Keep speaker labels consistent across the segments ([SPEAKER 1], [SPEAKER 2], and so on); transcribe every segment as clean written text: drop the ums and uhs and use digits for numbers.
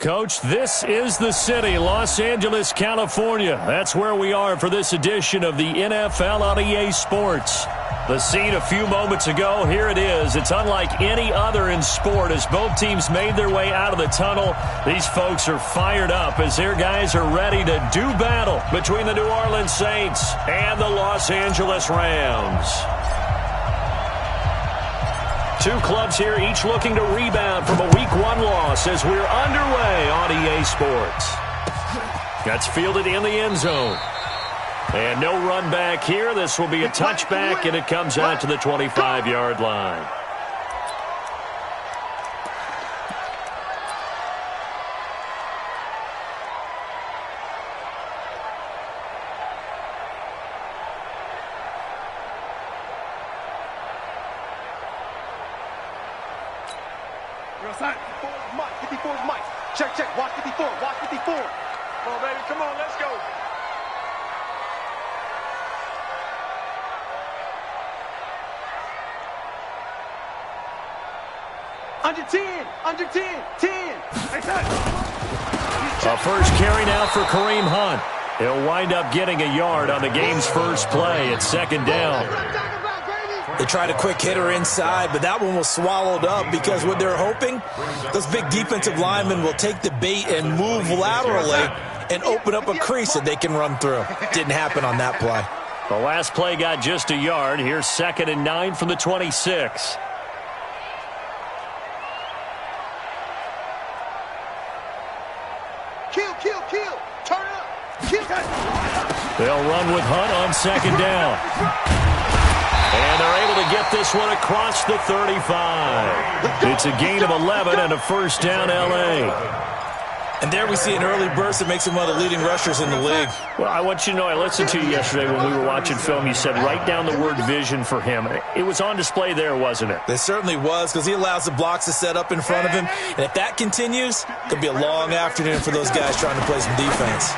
[SPEAKER 1] Coach. This is the city, Los Angeles, California. That's where we are for this edition of the NFL on EA Sports. The scene a few moments ago, here it is. It's unlike any other in sport as both teams made their way out of the tunnel. These folks are fired up as their guys are ready to do battle between the New Orleans Saints and the Los Angeles Rams. Two clubs here, each looking to rebound from a Week 1 loss as we're underway on EA Sports. That's fielded in the end zone. And no run back here. This will be a touchback, and it comes out to the 25-yard line.
[SPEAKER 2] Check. Watch 54. Watch 54. Come on, baby. Come on. Let's go. Under 10. Under 10. 10.
[SPEAKER 1] A first carry now for Kareem Hunt. He'll wind up getting a yard on the game's first play. It's second down.
[SPEAKER 3] They tried a quick hitter inside, but that one was swallowed up because what they're hoping, those big defensive linemen will take the bait and move laterally and open up a crease that they can run through. Didn't happen on that play.
[SPEAKER 1] The last play got just a yard. Here's 2nd and 9 from the 26.
[SPEAKER 2] Kill. Turn it up. Kill.
[SPEAKER 1] They'll run with Hunt on 2nd down. And they're able to get this one across the 35. It's a gain of 11 and a first down, L.A.
[SPEAKER 3] And there we see an early burst that makes him one of the leading rushers in the league.
[SPEAKER 1] Well, I want you to know, I listened to you yesterday when we were watching film. You said write down the word vision for him. It was on display there, wasn't it?
[SPEAKER 3] It certainly was, because he allows the blocks to set up in front of him. And if that continues, it could be a long afternoon for those guys trying to play some defense.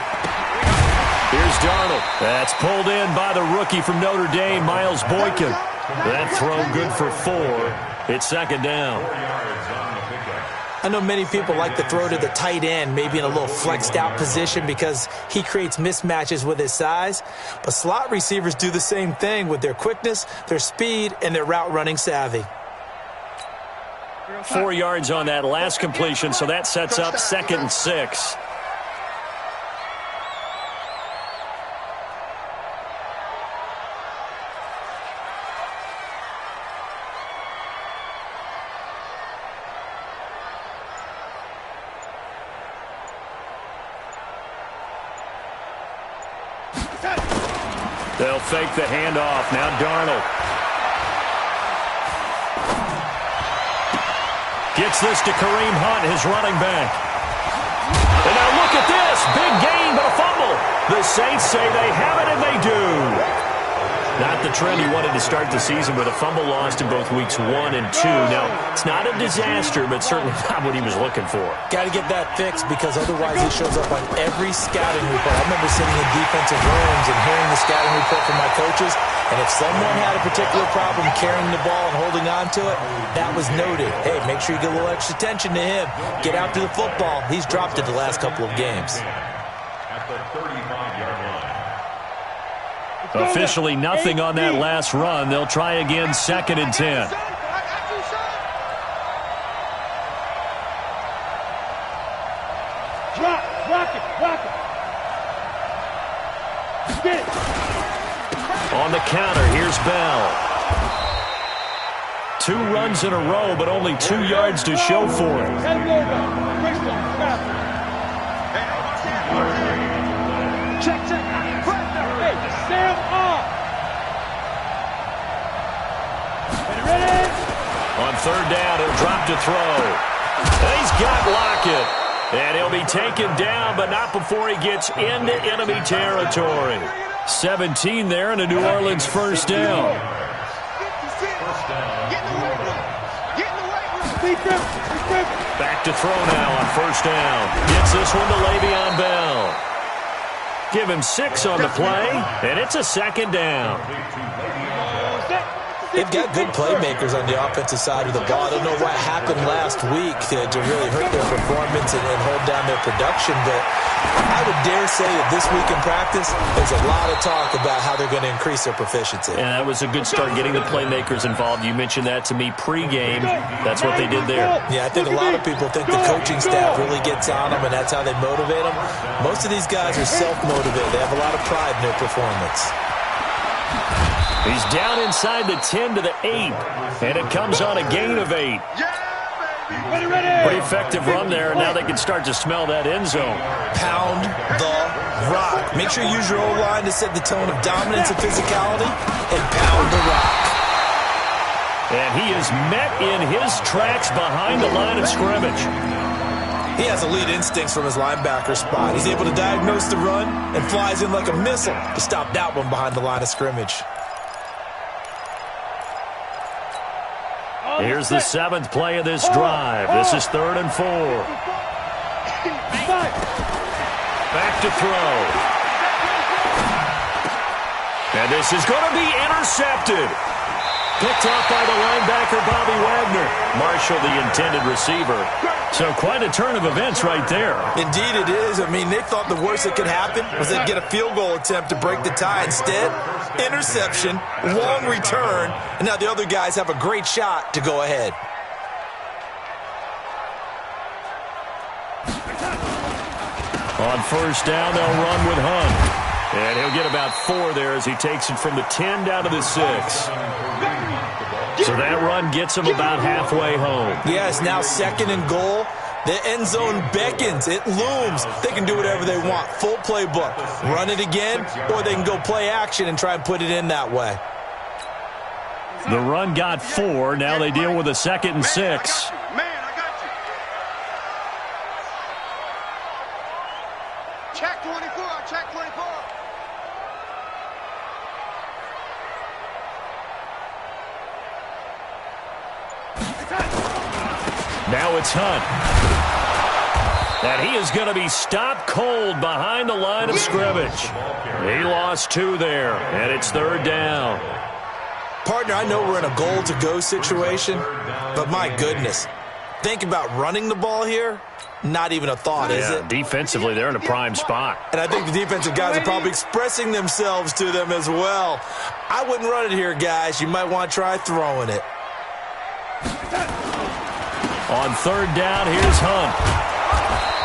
[SPEAKER 1] Here's Darnold. That's pulled in by the rookie from Notre Dame, Miles Boykin. That throw good for 4. It's 2nd down.
[SPEAKER 3] I know many people like to throw to the tight end, maybe in a little flexed out position because he creates mismatches with his size. But slot receivers do the same thing with their quickness, their speed, and their route running savvy.
[SPEAKER 1] 4 yards on that last completion, so that sets up 2nd and 6. They'll fake the handoff. Now Darnold. Gets this to Kareem Hunt, his running back. And now look at this. Big gain, but a fumble. The Saints say they have it, and they do. Not the trend he wanted to start the season, but a fumble lost in both weeks 1 and 2. Now, it's not a disaster, but certainly not what he was looking for.
[SPEAKER 3] Got to get that fixed because otherwise he shows up on every scouting report. I remember sitting in defensive rooms and hearing the scouting report from my coaches, and if someone had a particular problem carrying the ball and holding on to it, that was noted. Hey, make sure you get a little extra attention to him. Get out to the football. He's dropped it the last couple of games.
[SPEAKER 2] At the 35-yard line.
[SPEAKER 1] Officially nothing on that last run. They'll try again, 2nd and 10.
[SPEAKER 2] Rock it.
[SPEAKER 1] On the counter, here's Bell. 2 runs in a row, but only 2 yards to show for it.
[SPEAKER 2] Check. Hey, Sam off. Ready?
[SPEAKER 1] On 3rd down, he'll drop to throw. And he's got Lockett. And he'll be taken down, but not before he gets into enemy territory. 17 there and a New Orleans first down. Back to throw now on 1st down. Gets this one to Le'Veon Bell. Give him 6 on the play, and it's a 2nd down.
[SPEAKER 3] they've got good playmakers on the offensive side of the ball. I don't know what happened last week to really hurt their performance and hold down their production, but I would dare say that this week in practice, there's a lot of talk about how they're going to increase their proficiency.
[SPEAKER 1] And that was a good start, getting the playmakers involved. You mentioned that to me pregame. That's what they did there.
[SPEAKER 3] Yeah, I think a lot of people think the coaching staff really gets on them, and that's how they motivate them. Most of these guys are self-motivated. They have a lot of pride in their performance.
[SPEAKER 1] He's down inside the 10 to the 8, and it comes on a gain of 8. Pretty effective run there, and now they can start to smell that end zone.
[SPEAKER 3] Pound the rock. Make sure you use your O-line to set the tone of dominance and physicality, and pound the rock.
[SPEAKER 1] And he is met in his tracks behind the line of scrimmage.
[SPEAKER 3] He has elite instincts from his linebacker spot. He's able to diagnose the run and flies in like a missile to stop that one behind the line of scrimmage.
[SPEAKER 1] Here's the 7th play of this drive. This is 3rd and 4. Back to throw. And this is going to be intercepted. Picked off by the linebacker, Bobby Wagner. Marshall, the intended receiver. So quite a turn of events right there.
[SPEAKER 3] Indeed it is. I mean, they thought the worst that could happen was they'd get a field goal attempt to break the tie. Instead, interception, long return, and now the other guys have a great shot to go ahead.
[SPEAKER 1] On first down, they'll run with Hunt. And he'll get about 4 there as he takes it from the 10 down to the 6. So that run gets him about halfway home.
[SPEAKER 3] Yes, now 2nd and goal. The end zone beckons. It looms. They can do whatever they want. Full playbook. Run it again, or they can go play action and try and put it in that way.
[SPEAKER 1] The run got 4. Now they deal with a 2nd and 6.
[SPEAKER 2] Check 24. Check 24.
[SPEAKER 1] Now it's Hunt. And he is going to be stopped cold behind the line of scrimmage. He lost 2 there, and it's 3rd down.
[SPEAKER 3] Partner, I know we're in a goal-to-go situation, but my goodness, think about running the ball here. Not even a thought, is it?
[SPEAKER 1] Defensively, they're in a prime spot.
[SPEAKER 3] And I think the defensive guys are probably expressing themselves to them as well. I wouldn't run it here, guys. You might want to try throwing it.
[SPEAKER 1] On 3rd down, here's Hunt.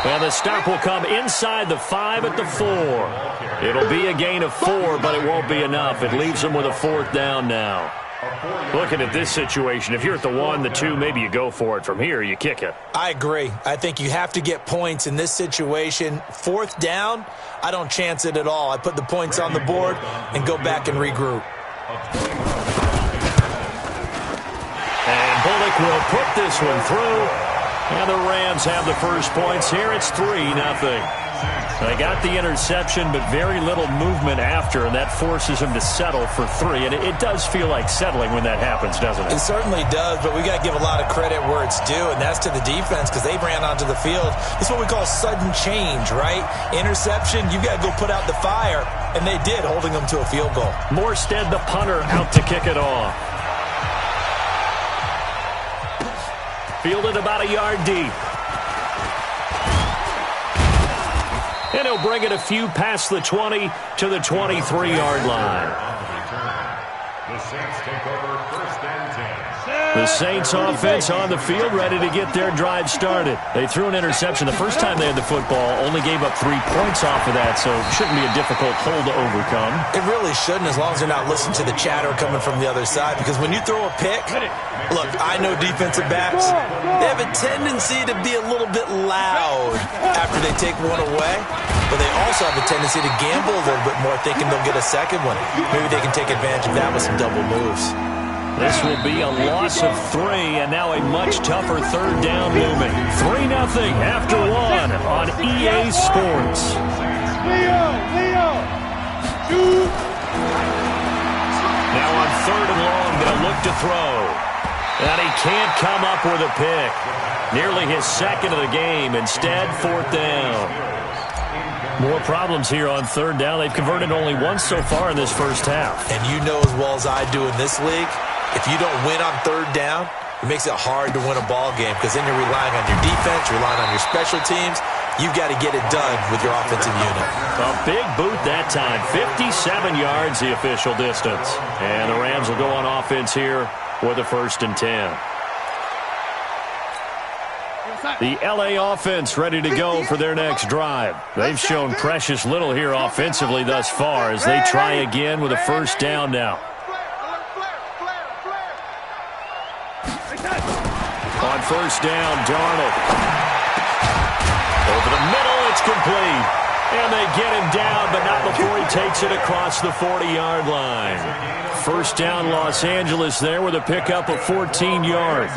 [SPEAKER 1] And the stop will come inside the 5 at the 4. It'll be a gain of 4, but it won't be enough. It leaves them with a 4th down now. Looking at this situation, if you're at the 1, the 2, maybe you go for it. From here, you kick it.
[SPEAKER 3] I agree. I think you have to get points in this situation. 4th down, I don't chance it at all. I put the points on the board and go back and regroup.
[SPEAKER 1] And Bullock will put this one through. And the Rams have the first points here. It's 3-0. They got the interception, but very little movement after, and that forces him to settle for 3. And it does feel like settling when that happens, doesn't it?
[SPEAKER 3] It certainly does, but we got to give a lot of credit where it's due, and that's to the defense because they ran onto the field. It's what we call sudden change, right? Interception, you got to go put out the fire, and they did, holding them to a field goal.
[SPEAKER 1] Morstead, the punter, out to kick it off. Fielded about a yard deep. And he'll bring it a few past the 20 to the 23-yard line.
[SPEAKER 2] The Saints take over 1st and 10.
[SPEAKER 1] The Saints offense on the field, ready to get their drive started. They threw an interception the first time they had the football, only gave up 3 points off of that, so it shouldn't be a difficult hole to overcome.
[SPEAKER 3] It really shouldn't, as long as they're not listening to the chatter coming from the other side, because when you throw a pick, look, I know defensive backs, they have a tendency to be a little bit loud after they take one away, but they also have a tendency to gamble a little bit more, thinking they'll get a second one. Maybe they can take advantage of that with some double moves.
[SPEAKER 1] This will be a loss of 3, and now a much tougher 3rd down looming. 3-0 after 1 on EA Sports. Now on 3rd and long, they'll look to throw. And he can't come up with a pick. Nearly his 2nd of the game. Instead, 4th down. More problems here on 3rd down. They've converted only once so far in this first half.
[SPEAKER 3] And you know as well as I do in this league, if you don't win on third down, it makes it hard to win a ball game because then you're relying on your defense, you're relying on your special teams. You've got to get it done with your offensive unit.
[SPEAKER 1] A big boot that time. 57 yards the official distance. And the Rams will go on offense here with a 1st and 10. The LA offense ready to go for their next drive. They've shown precious little here offensively thus far as they try again with a 1st down now. On 1st down, Darnold. Over the middle, it's complete. And they get him down, but not before he takes it across the 40-yard line. 1st down, Los Angeles there with a pickup of 14 yards.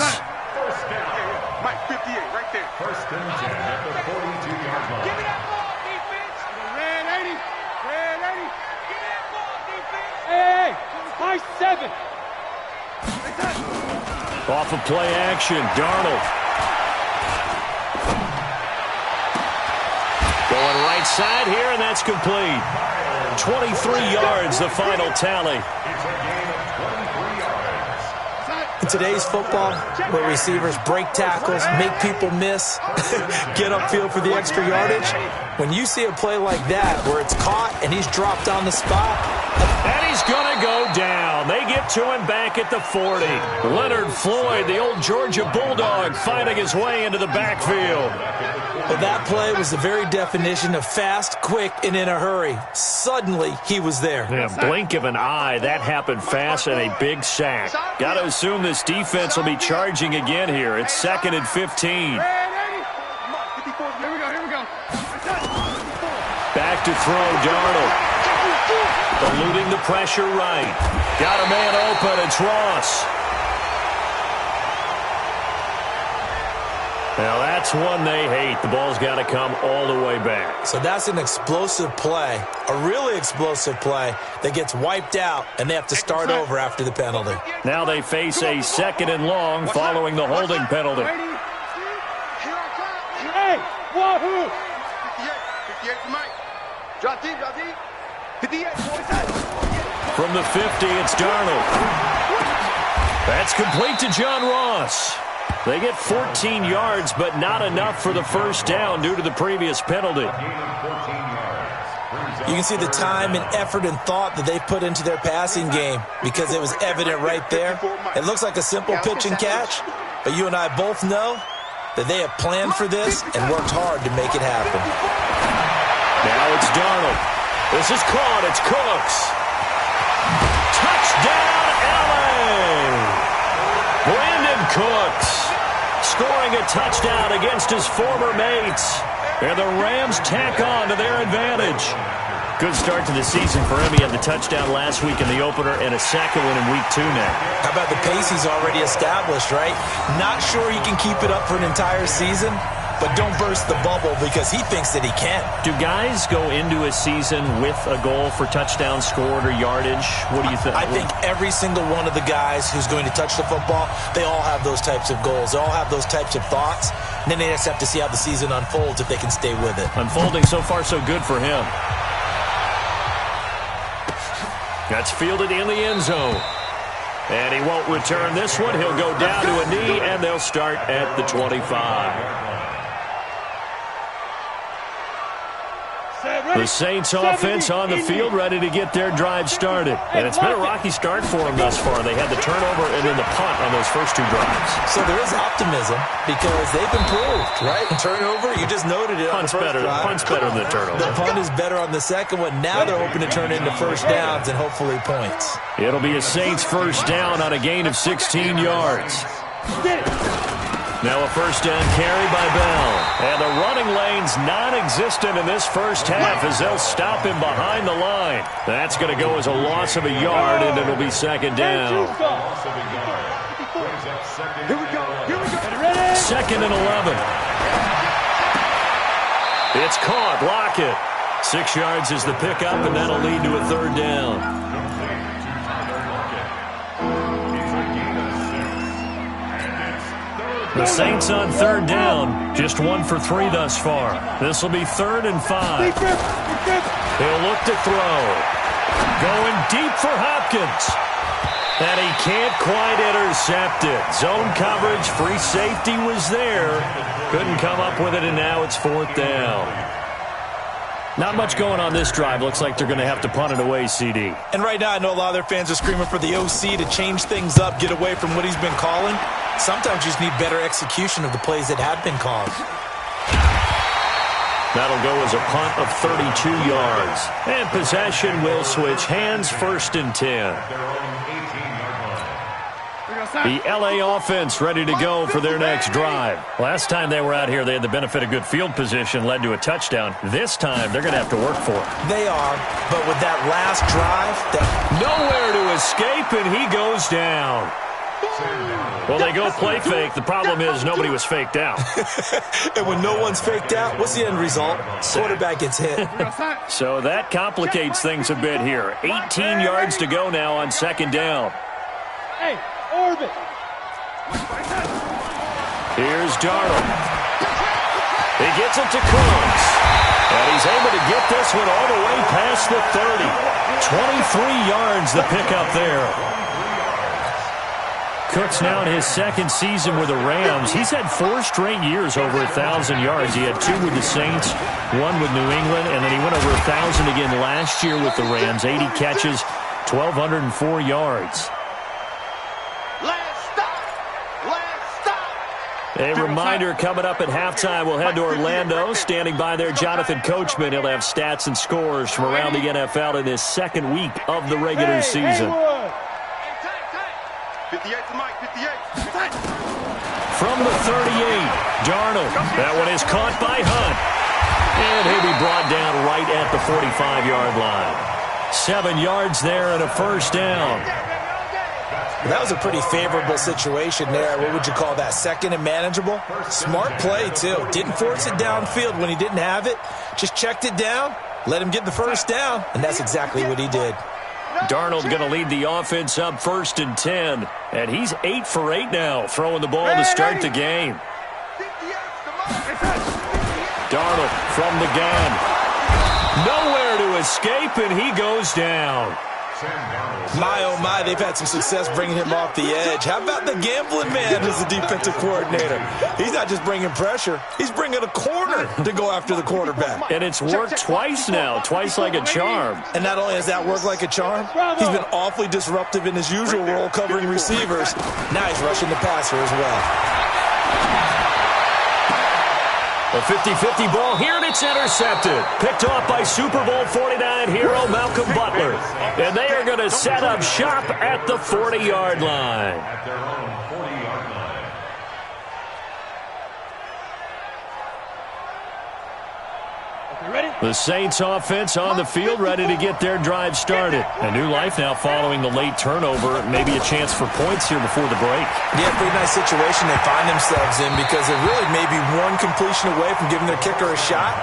[SPEAKER 2] Mike, 58, right there. 1st and 10 at the 42-yard line. Give me that ball, defense. Red 80. Red 80. Give me that ball, defense. Hey, my 7.
[SPEAKER 1] Off of play action, Darnold. Going right side here, and that's complete. 23 yards, the final tally.
[SPEAKER 2] It's a gain of 23 yards.
[SPEAKER 3] In today's football, where receivers break tackles, make people miss, get upfield for the extra yardage, when you see a play like that where it's caught and he's dropped on the spot.
[SPEAKER 1] And he's going to go down. They get to him back at the 40. Leonard Floyd, the old Georgia Bulldog, fighting his way into the backfield.
[SPEAKER 3] Well, that play was the very definition of fast, quick, and in a hurry. Suddenly, he was there.
[SPEAKER 1] Yeah, blink of an eye. That happened fast and a big sack. Got to assume this defense will be charging again here. It's 2nd and 15. Back to throw, Darnold. Eluding the pressure right. Got a man open. It's Ross. Now, that's one they hate. The ball's got to come all the way back.
[SPEAKER 3] So that's an explosive play, a really explosive play that gets wiped out, and they have to start over after the penalty.
[SPEAKER 1] Now they face a 2nd and long following the holding penalty.
[SPEAKER 2] Hey, wahoo! 58 for Mike. Drop deep, drop deep. 58,
[SPEAKER 1] from the 50, it's Darnold. That's complete to John Ross. They get 14 yards, but not enough for the 1st down due to the previous penalty.
[SPEAKER 3] You can see the time and effort and thought that they put into their passing game because it was evident right there. It looks like a simple pitch and catch, but you and I both know that they have planned for this and worked hard to make it happen.
[SPEAKER 1] Now it's Darnold. This is caught. It's Cooks. Touchdown, LA! Brandon Cooks scoring a touchdown against his former mates. And the Rams tack on to their advantage. Good start to the season for him. He had the touchdown last week in the opener and a second one in week 2 now.
[SPEAKER 3] How about the pace he's already established, right? Not sure he can keep it up for an entire season, but don't burst the bubble because he thinks that he can.
[SPEAKER 1] Do guys go into a season with a goal for touchdown scored or yardage? What do you think?
[SPEAKER 3] I think every single one of the guys who's going to touch the football, they all have those types of goals. They all have those types of thoughts. And then they just have to see how the season unfolds if they can stay with it.
[SPEAKER 1] Unfolding so far so good for him. That's fielded in the end zone. And he won't return this one. He'll go down to a knee, and they'll start at the 25. The Saints offense on the field ready to get their drive started. And it's been a rocky start for them thus far. They had the turnover and then the punt on those first 2 drives.
[SPEAKER 3] So there is optimism because they've improved, right? Turnover, you just noted it.
[SPEAKER 1] Punt's better than the turnover.
[SPEAKER 3] The punt is better on the second one. Now they're hoping to turn into 1st downs and hopefully points.
[SPEAKER 1] It'll be a Saints 1st down on a gain of 16 yards. Now a 1st down carry by Bell. And the running lane's non-existent in this first half as they'll stop him behind the line. That's going to go as a loss of a yard, and it'll be 2nd down.
[SPEAKER 2] Here we go.
[SPEAKER 1] 2nd and 11. It's caught. Lockett. 6 yards is the pickup, and that'll lead to a 3rd down. The Saints on 3rd down, just 1 for 3 thus far. This will be 3rd and 5. He'll look to throw. Going deep for Hopkins. And he can't quite intercept it. Zone coverage, free safety was there. Couldn't come up with it, and now it's 4th down. Not much going on this drive. Looks like they're going to have to punt it away, CD.
[SPEAKER 3] And right now, I know a lot of their fans are screaming for the OC to change things up, get away from what he's been calling. Sometimes you just need better execution of the plays that have been called.
[SPEAKER 1] That'll go as a punt of 32 yards. And possession will switch hands, 1st and 10. The LA offense ready to go for their next drive. Last time they were out here, they had the benefit of good field position, led to a touchdown. This time, they're going to have to work for it.
[SPEAKER 3] They are, but with that last drive,
[SPEAKER 1] nowhere to escape, and he goes down. Well, they go play fake. The problem is nobody was faked out.
[SPEAKER 3] And when no one's faked out, what's the end result? Quarterback gets hit.
[SPEAKER 1] So that complicates things a bit here. 18 yards to go now on 2nd down.
[SPEAKER 2] Hey, orbit.
[SPEAKER 1] Here's Darnold. He gets it to Coons. And he's able to get this one all the way past the 30. 23 yards the pickup there. Cook's now in his 2nd season with the Rams. He's had 4 straight years over 1,000 yards. He had 2 with the Saints, 1 with New England, and then he went over 1,000 again last year with the Rams. 80 catches, 1,204 yards. A reminder coming up at halftime, we'll head to Orlando. Standing by there, Jonathan Coachman. He'll have stats and scores from around the NFL in this 2nd week of the regular season.
[SPEAKER 2] 58 to Mike, 58.
[SPEAKER 1] From the 38, Darnold. That one is caught by Hunt. And he'll be brought down right at the 45-yard line. 7 yards there and a 1st down.
[SPEAKER 3] That was a pretty favorable situation there. What would you call that? 2nd and manageable? Smart play, too. Didn't force it downfield when he didn't have it. Just checked it down, let him get the 1st down, and that's exactly what he did.
[SPEAKER 1] Darnold going to lead the offense up 1st and 10. And he's 8 for 8 now, throwing the ball to start the game. Darnold from the gun. Nowhere to escape, and he goes down.
[SPEAKER 3] My, oh my, they've had some success bringing him off the edge. How about the gambling man as the defensive coordinator? He's not just bringing pressure. He's bringing a corner to go after the quarterback.
[SPEAKER 1] And it's worked twice now, twice like a charm.
[SPEAKER 3] And not only has that worked like a charm, he's been awfully disruptive in his usual role covering receivers. Now he's rushing the passer as well.
[SPEAKER 1] A 50-50 ball here, and it's intercepted. Picked off by Super Bowl 49 hero Malcolm Butler. And they are going to set up shop at the 40-yard line.
[SPEAKER 2] At their own 40-yard line.
[SPEAKER 1] The Saints offense on the field, ready to get their drive started. A new life now following the late turnover. Maybe a chance for points here before the break.
[SPEAKER 3] Yeah, pretty nice situation they find themselves in because they're really maybe one completion away from giving their kicker a shot.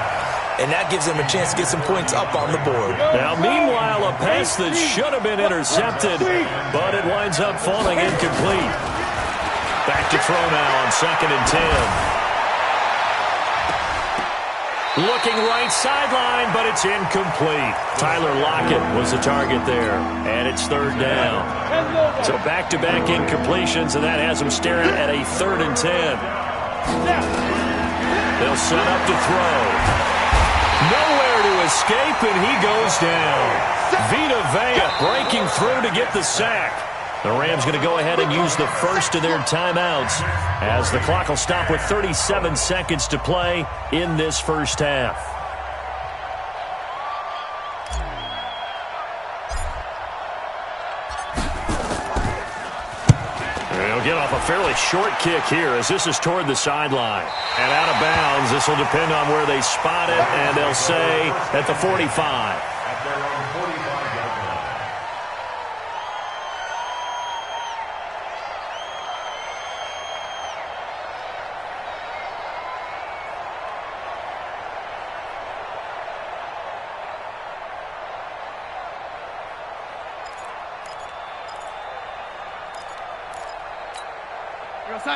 [SPEAKER 3] And that gives them a chance to get some points up on the board.
[SPEAKER 1] Now, meanwhile, a pass that should have been intercepted, but it winds up falling incomplete. Back to throw now on 2nd and 10. Looking right sideline, but it's incomplete. Tyler Lockett was the target there, and it's 3rd down. So back-to-back incompletions, and that has them staring at a 3rd and 10. They'll set up to throw. Nowhere to escape, and he goes down. Vita Vea breaking through to get the sack. The Rams going to go ahead and use the first of their timeouts as the clock will stop with 37 seconds to play in this first half. They'll get off a fairly short kick here as this is toward the sideline. And out of bounds, this will depend on where they spot it, and they'll say at the 45.
[SPEAKER 2] At their own 45-yard line.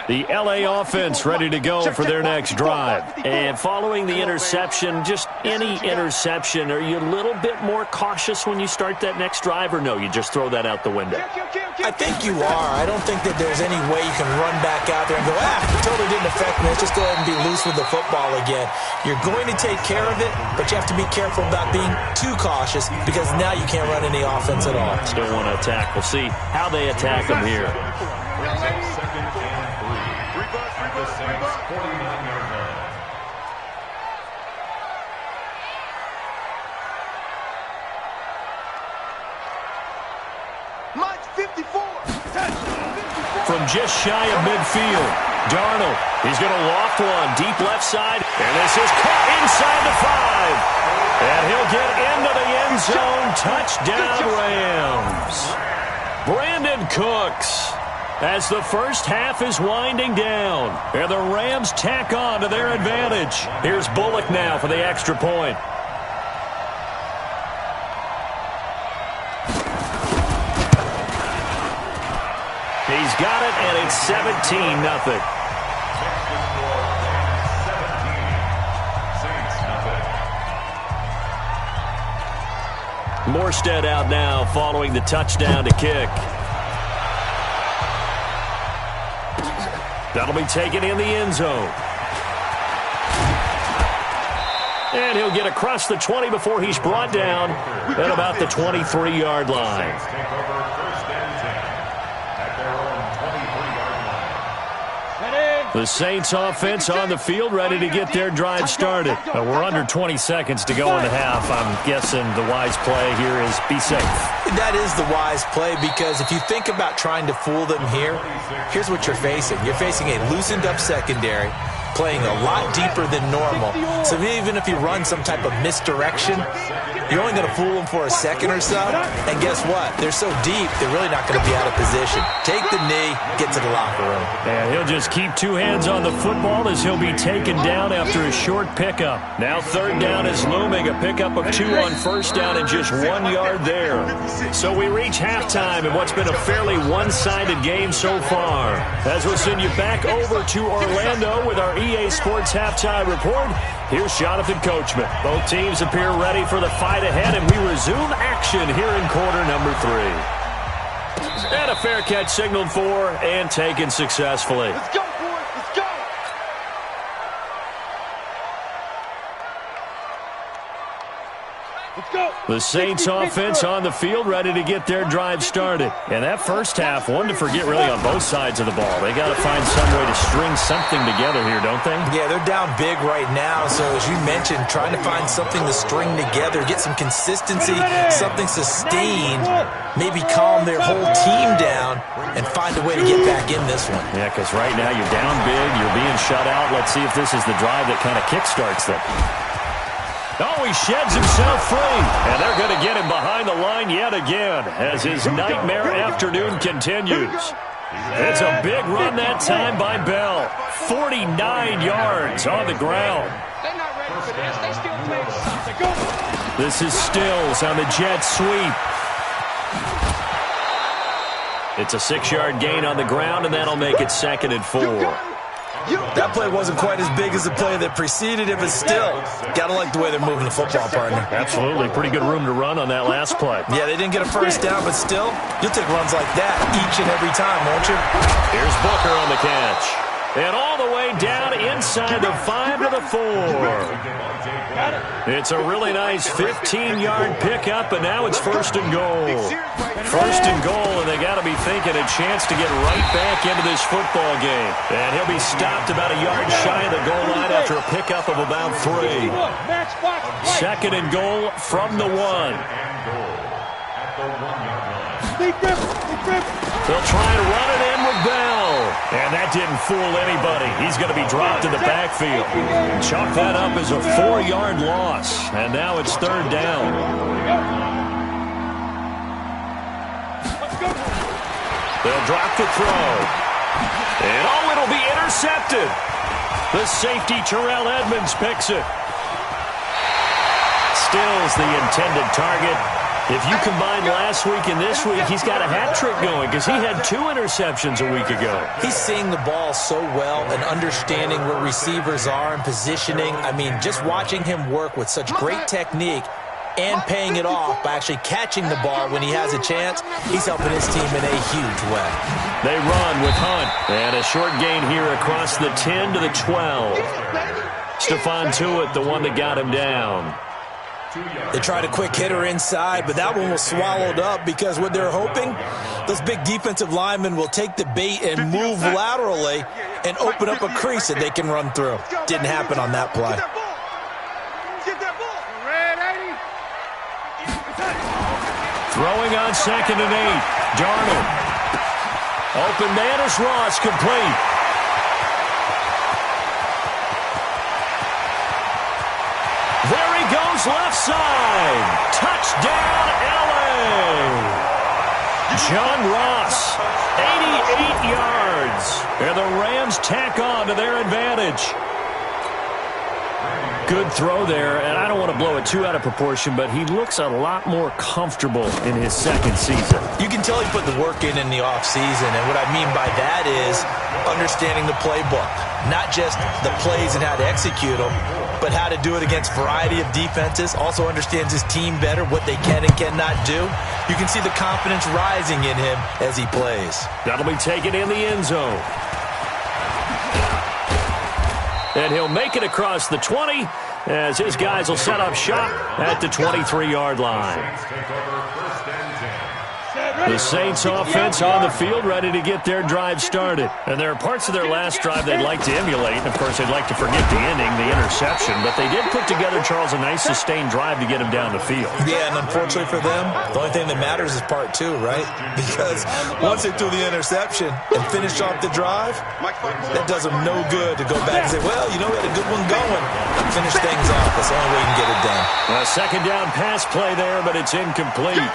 [SPEAKER 1] The LA offense ready to go for their next drive. And following the interception, just any interception, are you a little bit more cautious when you start that next drive, or no, you just throw that out the window?
[SPEAKER 3] I think you are. I don't think that there's any way you can run back out there and go, it totally didn't affect me. Let's just go ahead and be loose with the football again. You're going to take care of it, but you have to be careful about being too cautious because now you can't run any offense at all.
[SPEAKER 1] Still want to attack. We'll see how they attack them here.
[SPEAKER 2] Second and 3. The Saints 49-yard line. Mike 54.
[SPEAKER 1] From just shy of midfield, Darnold, he's going to loft one deep left side, and this is caught inside the 5. And he'll get into the end zone. Touchdown, Rams. Brandon Cooks, as the first half is winding down, and the Rams tack on to their advantage. Here's Bullock now for the extra point. He's got it, and it's 17-0. Morstead out now following the touchdown to kick. That'll be taken in the end zone. And he'll get across the 20 before he's brought down at about the 23-yard line. The Saints offense on the field, ready to get their drive started. We're under 20 seconds to go in the half. I'm guessing the wise play here is be safe.
[SPEAKER 3] That is the wise play, because if you think about trying to fool them here, here's what you're facing. You're facing a loosened up secondary, playing a lot deeper than normal. So even if you run some type of misdirection, you're only going to fool them for a second or so. And guess what? They're so deep, they're really not going to be out of position. Take the knee, get to the locker room.
[SPEAKER 1] And he'll just keep two hands on the football as he'll be taken down after a short pickup. Now third down is looming, a pickup of 2 on first down and just 1 yard there. So we reach halftime in what's been a fairly one-sided game so far. As we'll send you back over to Orlando with our EA Sports Halftime Report, here's Jonathan Coachman. Both teams appear ready for the fight ahead, and we resume action here in quarter number 3. And a fair catch signaled for and taken successfully.
[SPEAKER 2] Let's go, boys. Let's go. Let's go.
[SPEAKER 1] The Saints offense on the field, ready to get their drive started. And that first half, one to forget really on both sides of the ball. They got to find some way to string something together here, don't they?
[SPEAKER 3] Yeah, they're down big right now. So as you mentioned, trying to find something to string together, get some consistency, something sustained, maybe calm their whole team down and find a way to get back in this one.
[SPEAKER 1] Yeah, because right now you're down big, you're being shut out. Let's see if this is the drive that kind of kickstarts them. Oh, he sheds himself free, and they're going to get him behind the line yet again as his nightmare afternoon continues. It's a big run that time by Bell. 49 yards on the ground.
[SPEAKER 2] They're not ready for this. They still play.
[SPEAKER 1] This is Stills on the jet sweep. It's a 6-yard gain on the ground, and that'll make it 2nd and 4.
[SPEAKER 3] That play wasn't quite as big as the play that preceded it, but still, got to like the way they're moving the football, partner.
[SPEAKER 1] Absolutely. Pretty good room to run on that last play.
[SPEAKER 3] Yeah, they didn't get a first down, but still, you'll take runs like that each and every time, won't you?
[SPEAKER 1] Here's Booker on the catch. And all the way down inside the 5 to the 4. It's a really nice 15-yard pickup, and now it's 1st and goal. 1st and goal, and they got to be thinking a chance to get right back into this football game. And he'll be stopped about a yard shy of the goal line after a pickup of about 3. 2nd and goal from the 1. They'll try and run it in with Bell. And that didn't fool anybody. He's going to be dropped in the backfield. Chalk that up as a 4-yard loss. And now it's 3rd down. They'll drop the throw. And it'll be intercepted. The safety, Terrell Edmonds, picks it. Stills the intended target. If you combine last week and this week, he's got a hat trick going because he had 2 interceptions a week ago.
[SPEAKER 3] He's seeing the ball so well and understanding where receivers are and positioning. I mean, just watching him work with such great technique and paying it off by actually catching the ball when he has a chance, he's helping his team in a huge way.
[SPEAKER 1] They run with Hunt. And a short gain here across the 10 to the 12. Stephon Tuitt, the one that got him down.
[SPEAKER 3] They tried a quick hitter inside, but that one was swallowed up because what they're hoping, those big defensive linemen will take the bait and move laterally and open up a crease that they can run through. Didn't happen on that play.
[SPEAKER 1] Throwing on 2nd and 8. Darnold. Open man is Ross, complete. There he goes, left side. Touchdown, LA. John Ross, 88 yards. And the Rams tack on to their advantage. Good throw there, and I don't want to blow it too out of proportion, but he looks a lot more comfortable in his second season.
[SPEAKER 3] You can tell he put the work in the offseason, and what I mean by that is understanding the playbook. Not just the plays and how to execute them, but how to do it against a variety of defenses. Also understands his team better, what they can and cannot do. You can see the confidence rising in him as he plays.
[SPEAKER 1] That'll be taken in the end zone. And he'll make it across the 20 as his guys will set up shop at the 23-yard line. The Saints offense on the field ready to get their drive started. And there are parts of their last drive they'd like to emulate. And, of course, they'd like to forget the ending, the interception. But they did put together, Charles, a nice sustained drive to get him down the field.
[SPEAKER 3] Yeah, and unfortunately for them, the only thing that matters is part 2, right? Because once they threw the interception and finished off the drive, that does them no good to go back and say, well, you know, we had a good one going. Finish things off. That's the only way you can get it done.
[SPEAKER 1] A second down pass play there, but it's incomplete.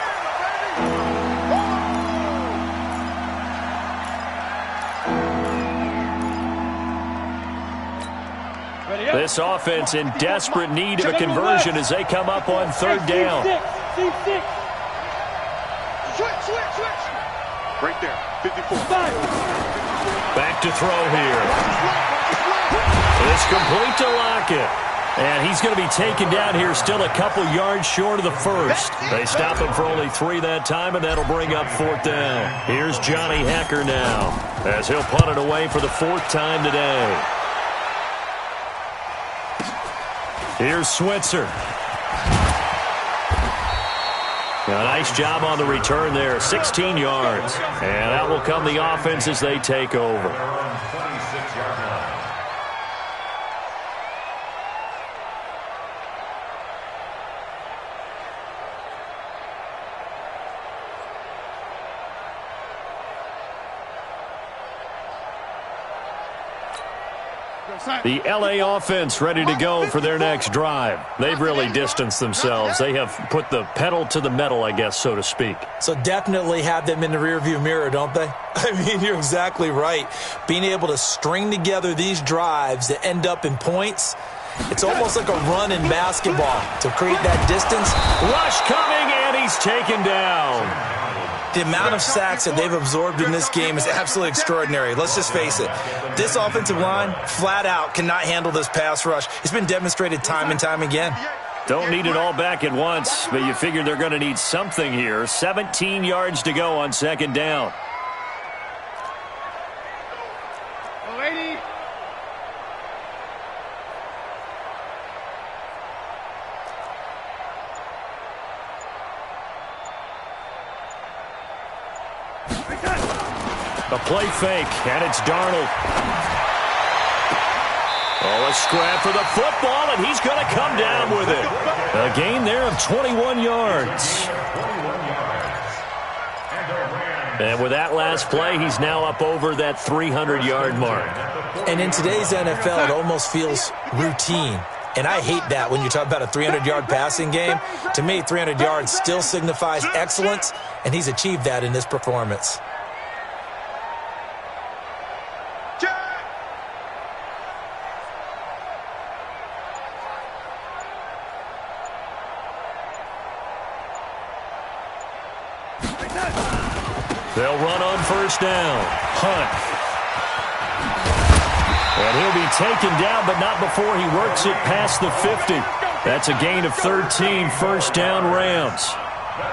[SPEAKER 1] This offense in desperate need of a conversion as they come up on 3rd down.
[SPEAKER 2] Right there, 54.
[SPEAKER 1] Back to throw here. It's complete to Lockett. And he's going to be taken down here still a couple yards short of the first. They stop him for only 3 that time, and that'll bring up 4th down. Here's Johnny Hekker now as he'll punt it away for the 4th time today. Here's Switzer. A nice job on the return there, 16 yards. And that will come the offense as they take over. The LA offense ready to go for their next drive. They've really distanced themselves. They have put the pedal to the metal, I guess, so to speak.
[SPEAKER 3] So definitely have them in the rearview mirror, don't they? I mean, you're exactly right. Being able to string together these drives that end up in points, it's almost like a run in basketball to create that distance.
[SPEAKER 1] Rush coming, and he's taken down.
[SPEAKER 3] The amount of sacks that they've absorbed in this game is absolutely extraordinary. Let's just face it. This offensive line, flat out, cannot handle this pass rush. It's been demonstrated time and time again.
[SPEAKER 1] Don't need it all back at once, but you figure they're going to need something here. 17 yards to go on 2nd down. A play fake, and it's Darnold. Oh, a scrap for the football, and he's going to come down with it. A gain there of 21 yards. And with that last play, he's now up over that 300-yard mark.
[SPEAKER 3] And in today's NFL, it almost feels routine. And I hate that when you talk about a 300-yard passing game. To me, 300 yards still signifies excellence, and he's achieved that in this performance.
[SPEAKER 1] A They'll run on first down. Hunt. And he'll be taken down, but not before he works it past the 50. That's a gain of 13, first down Rams.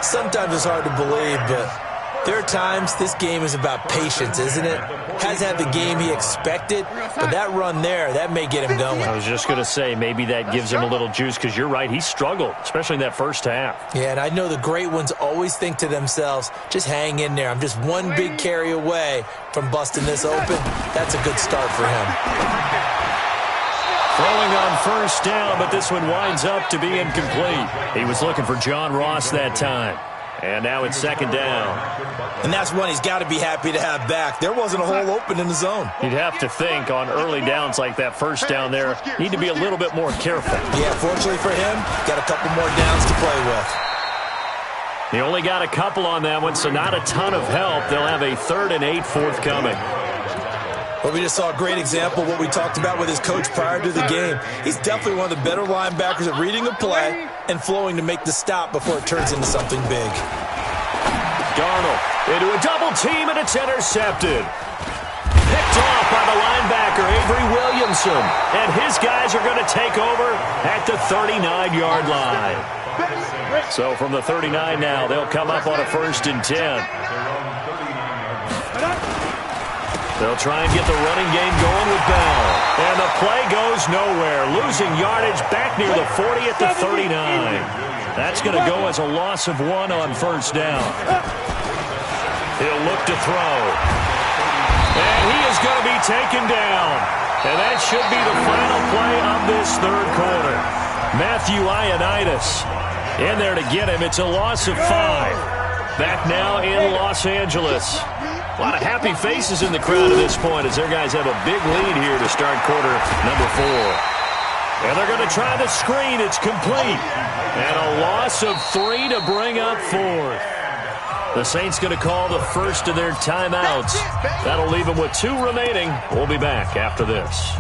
[SPEAKER 3] Sometimes it's hard to believe, but there are times this game is about patience, isn't it? Has had the game he expected, but that run there, that may get him going.
[SPEAKER 1] I was just going to say, maybe that gives him a little juice, because you're right, he struggled, especially in that first half.
[SPEAKER 3] Yeah, and I know the great ones always think to themselves, just hang in there. I'm just one big carry away from busting this open. That's a good start for him.
[SPEAKER 1] Throwing on first down, but this one winds up to be incomplete. He was looking for John Ross that time. And now it's second down.
[SPEAKER 3] And that's one he's got to be happy to have back. There wasn't a hole open in the zone.
[SPEAKER 1] You'd have to think on early downs like that first down there, need to be a little bit more careful.
[SPEAKER 3] Yeah, fortunately for him, got a couple more downs to play with.
[SPEAKER 1] He only got a couple on that one, so not a ton of help. They'll have a 3rd and 8 forthcoming.
[SPEAKER 3] Well, we just saw a great example of what we talked about with his coach prior to the game. He's definitely one of the better linebackers at reading a play and flowing to make the stop before it turns into something big.
[SPEAKER 1] Darnold into a double team, and it's intercepted. Picked off by the linebacker, Avery Williamson. And his guys are going to take over at the 39-yard line. So from the 39 now, they'll come up on a 1st and 10. They'll try and get the running game going with Bell. And the play goes nowhere. Losing yardage back near the 40 at the 39. That's going to go as a loss of 1 on first down. He'll look to throw. And he is going to be taken down. And that should be the final play of this 3rd quarter. Matthew Ioannidis in there to get him. It's a loss of 5. Back now in Los Angeles. A lot of happy faces in the crowd at this point as their guys have a big lead here to start quarter number 4. And they're going to try the screen. It's complete. And a loss of 3 to bring up 4th. The Saints going to call the first of their timeouts. That'll leave them with 2 remaining. We'll be back after this.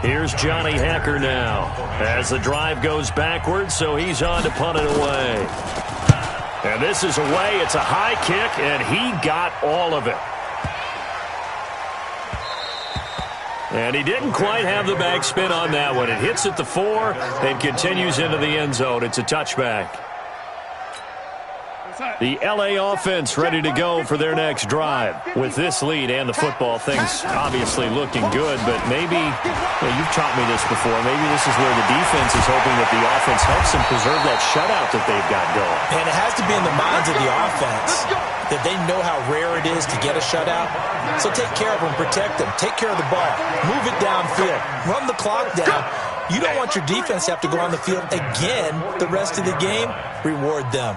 [SPEAKER 1] Here's Johnny Hacker now as the drive goes backwards, so he's on to punt it away. And this is away. It's a high kick, and he got all of it. And he didn't quite have the backspin on that one. It hits at the 4 and continues into the end zone. It's a touchback. The L.A. offense ready to go for their next drive. With this lead and the football, things obviously looking good, but maybe, you've taught me this before, maybe this is where the defense is hoping that the offense helps them preserve that shutout that they've got going.
[SPEAKER 3] And it has to be in the minds of the offense that they know how rare it is to get a shutout. So take care of them, protect them, take care of the ball, move it downfield, run the clock down. You don't want your defense to have to go on the field again the rest of the game. Reward them.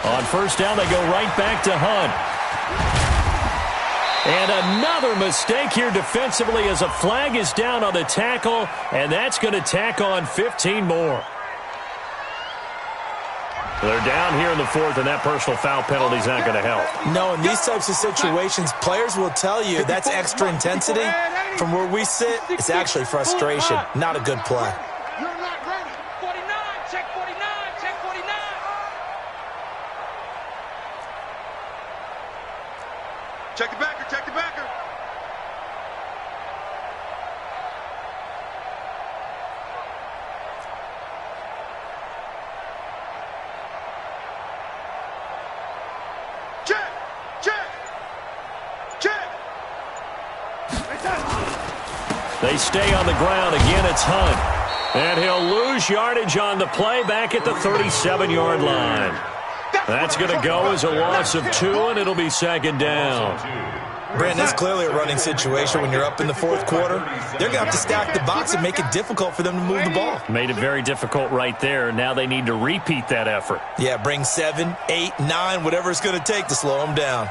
[SPEAKER 1] On first down, they go right back to Hunt. And another mistake here defensively as a flag is down on the tackle, and that's going to tack on 15 more. They're down here in the 4th, and that personal foul penalty is not going to help.
[SPEAKER 3] No, in these types of situations, players will tell you that's extra intensity. From where we sit, it's actually frustration. Not a good play.
[SPEAKER 2] Check the backer, check the backer. Check, check, check.
[SPEAKER 1] They stay on the ground. Again, it's Hunt. And he'll lose yardage on the play back at the 37-yard line. That's going to go as a loss of 2, and it'll be second down.
[SPEAKER 3] Brandon, it's clearly a running situation when you're up in the 4th quarter. They're going to have to stack the box and make it difficult for them to move the ball.
[SPEAKER 1] Made it very difficult right there. Now they need to repeat that effort.
[SPEAKER 3] Yeah, bring 7, 8, 9, whatever it's going to take to slow them down.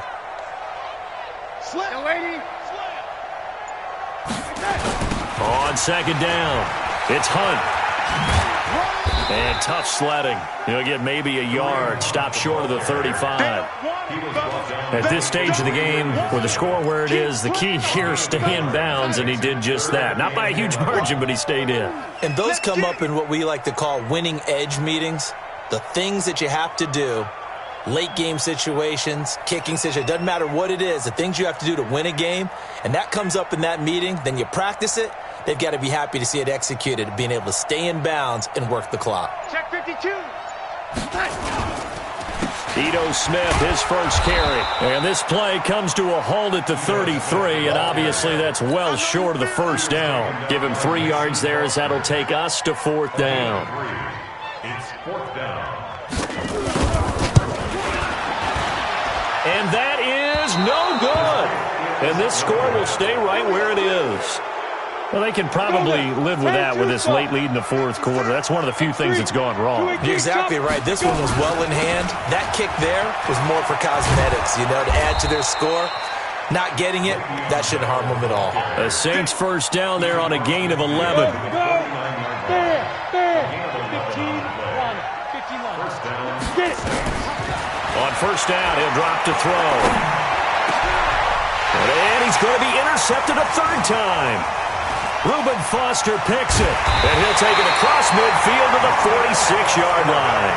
[SPEAKER 1] On second down, it's Hunt. And tough sledding. He'll get maybe a yard. Stop short of the 35. At this stage of the game, with the score where it is, the key here is stay in bounds, and he did just that. Not by a huge margin, but he stayed in.
[SPEAKER 3] And those come up in what we like to call winning edge meetings. The things that you have to do, late game situations, kicking situations, doesn't matter what it is, the things you have to do to win a game, and that comes up in that meeting, then you practice it. They've got to be happy to see it executed, being able to stay in bounds and work the clock.
[SPEAKER 2] Check 52.
[SPEAKER 1] Ito Smith, his first carry. And this play comes to a halt at the 33, and obviously that's well short of the first down. Give him 3 yards there, as that'll take us to 4th down.
[SPEAKER 2] It's 4th down.
[SPEAKER 1] And that is no good. And this score will stay right where it is. Well, they can probably live with that with this late lead in the 4th quarter. That's one of the few things that's gone wrong.
[SPEAKER 3] You're exactly right. This one was well in hand. That kick there was more for cosmetics, to add to their score. Not getting it, that shouldn't harm them at all.
[SPEAKER 1] The Saints first down there on a gain of 11.
[SPEAKER 2] There. 15-1. Get it.
[SPEAKER 1] On first down, he'll drop to throw. And he's going to be intercepted a 3rd time. Reuben Foster picks it, and he'll take it across midfield to the 46-yard line.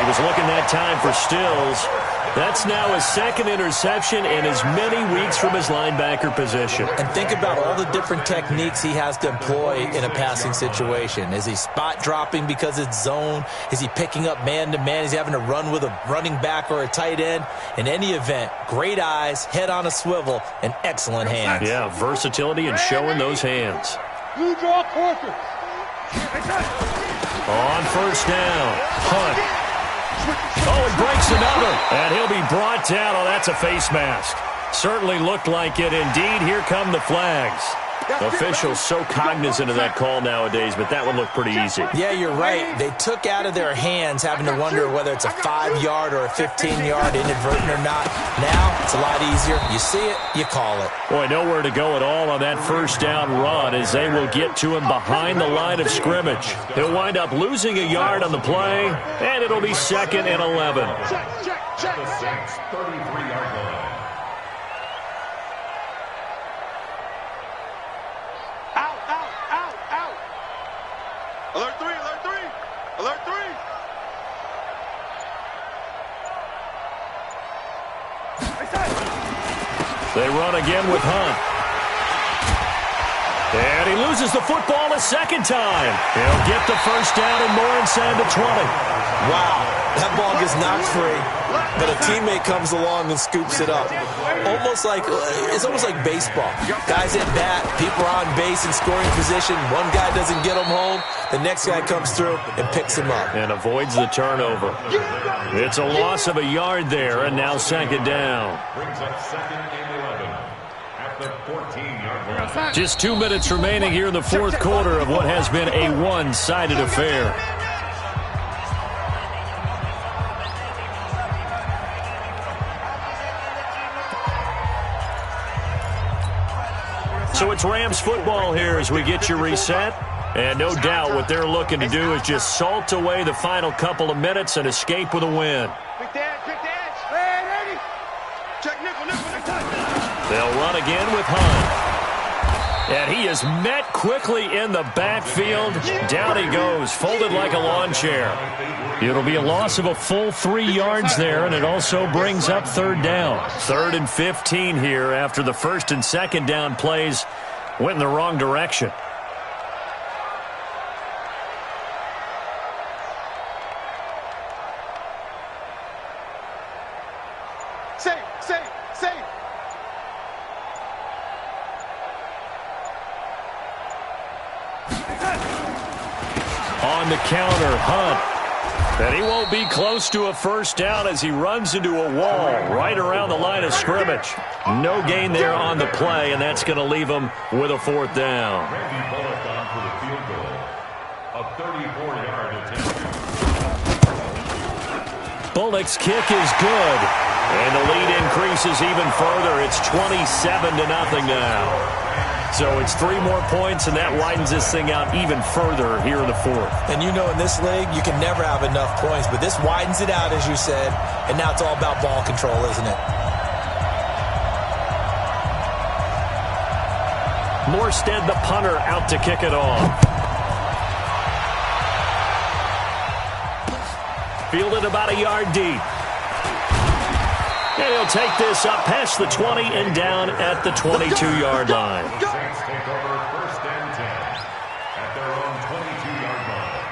[SPEAKER 1] He was looking that time for Stills. That's now his 2nd interception in as many weeks from his linebacker position.
[SPEAKER 3] And think about all the different techniques he has to employ in a passing situation. Is he spot dropping because it's zone? Is he picking up man-to-man? Is he having to run with a running back or a tight end? In any event, great eyes, head on a swivel, and excellent hands.
[SPEAKER 1] Yeah, versatility and showing those hands.
[SPEAKER 2] Blue draw quarter.
[SPEAKER 1] On first down, Hunt. Oh, he breaks another, and he'll be brought down. Oh, that's a face mask. Certainly looked like it. Indeed, here come the flags. Officials so cognizant of that call nowadays, but that one looked pretty easy.
[SPEAKER 3] Yeah, you're right. They took out of their hands having to wonder whether it's a 5-yard or a 15-yard inadvertent or not. Now, it's a lot easier. You see it, you call it.
[SPEAKER 1] Boy, nowhere to go at all on that first down run as they will get to him behind the line of scrimmage. He'll wind up losing a yard on the play, and it'll be 2nd and 11.
[SPEAKER 2] Check.
[SPEAKER 4] The Saints 33-yard line.
[SPEAKER 2] Out. Alert 3.
[SPEAKER 1] They run again with Hunt. And he loses the football a 2nd time. He'll get the first down and more inside the 20.
[SPEAKER 3] Wow, that ball gets knocked free, but a teammate comes along and scoops it up. It's almost like baseball. Guys at bat, people are on base in scoring position. One guy doesn't get him home. The next guy comes through and picks him up.
[SPEAKER 1] And avoids the turnover. It's a loss of a yard there, and now 2nd down.
[SPEAKER 4] Brings up 2nd and 11 at the 14-yard line.
[SPEAKER 1] Just 2 minutes remaining here in the 4th quarter of what has been a one-sided affair. So it's Rams football here as we get you reset. And no doubt what they're looking to do is just salt away the final couple of minutes and escape with a win.
[SPEAKER 2] Quick dash. Ready. Check nickel.
[SPEAKER 1] They'll run again with Hunt. And he is met quickly in the backfield. Down he goes, folded like a lawn chair. It'll be a loss of a full 3 yards there, and it also brings up 3rd down. 3rd and 15 here after the 1st and 2nd down plays went in the wrong direction.
[SPEAKER 2] Safe.
[SPEAKER 1] On the counter, Hunt. And he won't be close to a first down as he runs into a wall right around the line of scrimmage. No gain there on the play, and that's going to leave him with a 4th down.
[SPEAKER 4] Randy Bullock on for the field goal. A 34-yard attempt.
[SPEAKER 1] Bullock's kick is good. And the lead increases even further. It's 27-0 now. So it's 3 more points, and that widens this thing out even further here in the fourth.
[SPEAKER 3] And you know in this league, you can never have enough points, but this widens it out, as you said, and now it's all about ball control, isn't it?
[SPEAKER 1] Morstead, the punter, out to kick it off. Fielded about a yard deep. And he'll take this up past the 20 and down at the 22-yard line.
[SPEAKER 4] Saints take over first and 10 at their own 22-yard line.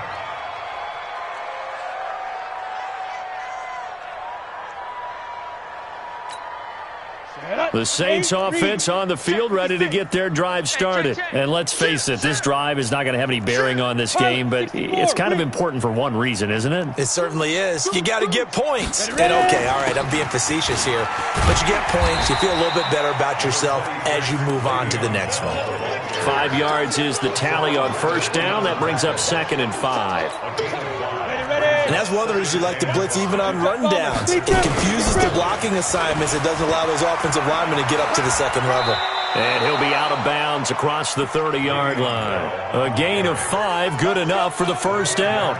[SPEAKER 1] The Saints offense on the field, ready to get their drive started. And let's face it, this drive is not going to have any bearing on this game, but it's kind of important for one reason, isn't it?
[SPEAKER 3] It certainly is. You got to get points. And okay, all right, I'm being facetious here, but you get points, you feel a little bit better about yourself as you move on to the next one.
[SPEAKER 1] 5 yards is the tally on first down. That brings up 2nd and 5.
[SPEAKER 3] And that's one of the reasons you like to blitz even on rundowns. It confuses the blocking assignments. It doesn't allow those offensive linemen to get up to the second level.
[SPEAKER 1] And he'll be out of bounds across the 30-yard line. A gain of 5, good enough for the first down.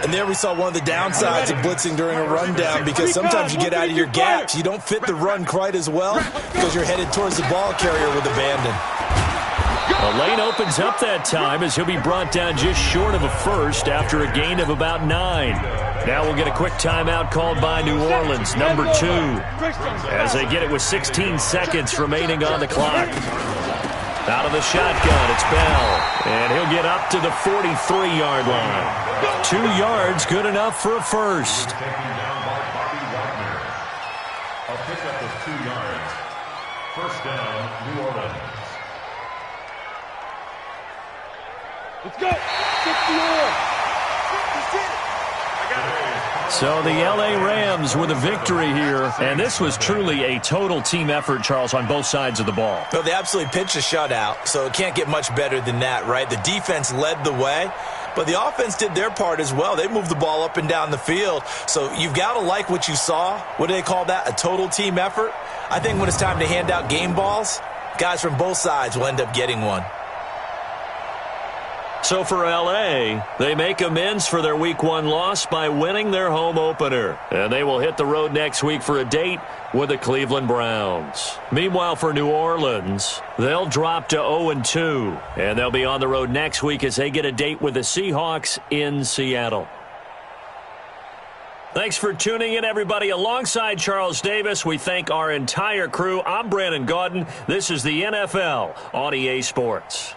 [SPEAKER 3] And there we saw one of the downsides of blitzing during a rundown, because sometimes you get out of your gaps. You don't fit the run quite as well because you're headed towards the ball carrier with abandon.
[SPEAKER 1] A lane opens up that time as he'll be brought down just short of a first after a gain of about 9. Now we'll get a quick timeout called by New Orleans, number 2, as they get it with 16 seconds remaining on the clock. Out of the shotgun, it's Bell, and he'll get up to the 43-yard line. 2 yards, good enough for a first.
[SPEAKER 4] Taken down by Bobby Wagner. A pickup of 2 yards. First down, New Orleans.
[SPEAKER 2] Let's go. 60
[SPEAKER 1] So the L.A. Rams with a victory here, and this was truly a total team effort, Charles, on both sides of the ball.
[SPEAKER 3] Well, they absolutely pitched a shutout, so it can't get much better than that, right? The defense led the way, but the offense did their part as well. They moved the ball up and down the field, so you've got to like what you saw. What do they call that? A total team effort? I think when it's time to hand out game balls, guys from both sides will end up getting one.
[SPEAKER 1] So for L.A., they make amends for their Week 1 loss by winning their home opener. And they will hit the road next week for a date with the Cleveland Browns. Meanwhile, for New Orleans, they'll drop to 0-2. And they'll be on the road next week as they get a date with the Seahawks in Seattle. Thanks for tuning in, everybody. Alongside Charles Davis, we thank our entire crew. I'm Brandon Gaudin. This is the NFL on EA Sports.